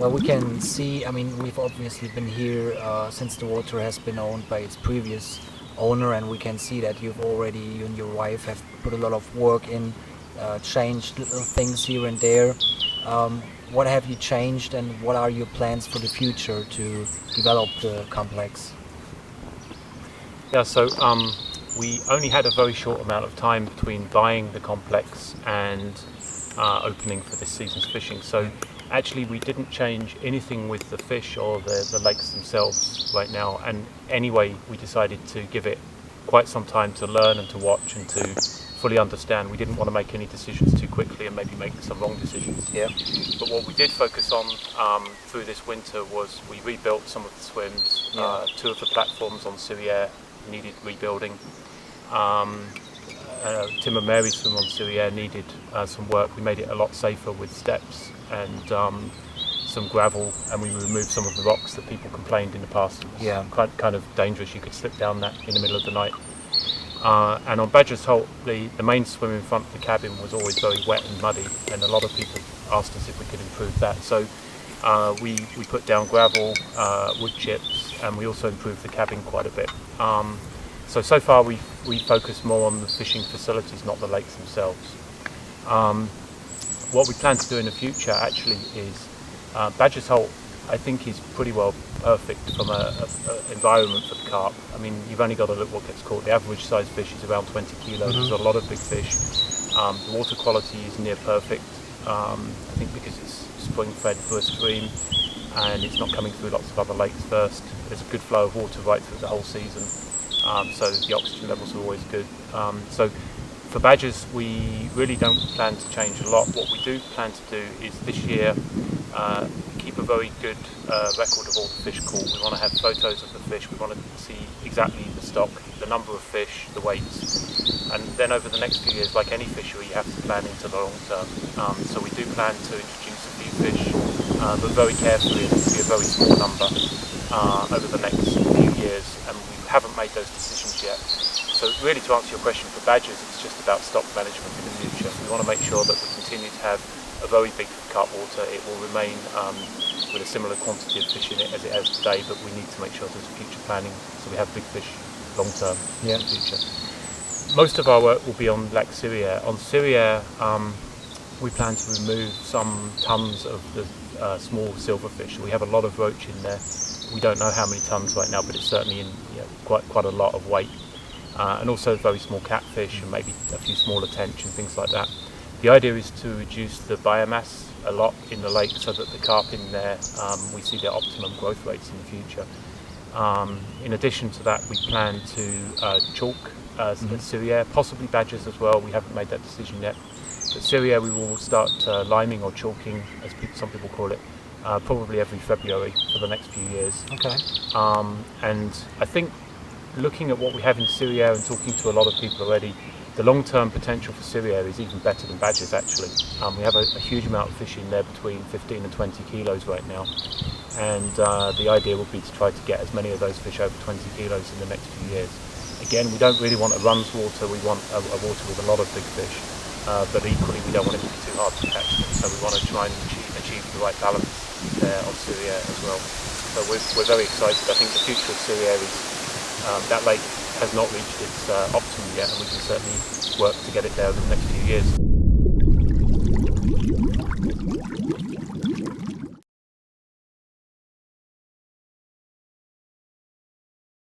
Well, we can see, I mean, we've obviously been here since the water has been owned by its previous owner, and we can see that you and your wife have put a lot of work in, changed little things here and there. What have you changed, and what are your plans for the future to develop the complex? Yeah, so we only had a very short amount of time between buying the complex and opening for this season's fishing. So actually we didn't change anything with the fish or the lakes themselves right now. And anyway, we decided to give it quite some time to learn and to watch and to fully understand. We didn't want to make any decisions too quickly and maybe make some wrong decisions. Yeah. But what we did focus on through this winter was we rebuilt some of the swims. Yeah. 2 of the platforms on Serreire needed rebuilding. Tim and Mary's swim on Serreire needed some work. We made it a lot safer with steps and some gravel, and we removed some of the rocks that people complained in the past. It was Yeah. kind of dangerous. You could slip down that in the middle of the night. And on Badger's Holt, the main swim in front of the cabin was always very wet and muddy, and a lot of people asked us if we could improve that. So we put down gravel, wood chips, and we also improved the cabin quite a bit. So far we focus more on the fishing facilities, not the lakes themselves. What we plan to do in the future actually is Badger's Holt, I think, is pretty well perfect from a environment for the carp. I mean, you've only got to look what gets caught. The average size fish is around 20 kilos. There's a lot of big fish. The water quality is near perfect. I think because it's spring fed through a stream and it's not coming through lots of other lakes first. There's a good flow of water right through the whole season. So the oxygen levels are always good. So for badgers, we really don't plan to change a lot. What we do plan to do is this year keep a very good record of all the fish caught. We want to have photos of the fish. We want to see exactly the stock, the number of fish, the weights. And then over the next few years, like any fishery, you have to plan into the long term. So we do plan to introduce a few fish, but very carefully. It will be a very small number over the next few years, and we haven't made those decisions yet. So really, to answer your question, for badgers, it's just about stock management in the future. We want to make sure that we continue to have a very big carp water. It will remain with a similar quantity of fish in it as it has today, but we need to make sure there's future planning so we have big fish long term in the future. Most of our work will be on Lac Serreire. On Serreire, we plan to remove some tons of the small silverfish. We have a lot of roach in there. We don't know how many tons right now, but it's certainly in quite a lot of weight. And also very small catfish and maybe a few smaller tench and things like that. The idea is to reduce the biomass a lot in the lake so that the carp in there, we see their optimum growth rates in the future. In addition to that, we plan to chalk Serreire, possibly badgers as well. We haven't made that decision yet. But Serreire we will start liming or chalking, as some people call it, probably every February for the next few years. Okay. And I think looking at what we have in Serreire and talking to a lot of people already, the long-term potential for Serreire is even better than badgers actually. We have a huge amount of fish in there, between 15 and 20 kilos right now. And the idea would be to try to get as many of those fish over 20 kilos in the next few years. Again, we don't really want a runs water, we want a water with a lot of big fish. But equally we don't want it to be too hard to catch them, so we want to try and achieve the right balance there on Serreire as well. So we're very excited. I think the future of Serreire is that lake has not reached its optimum yet, and we can certainly work to get it there over the next few years.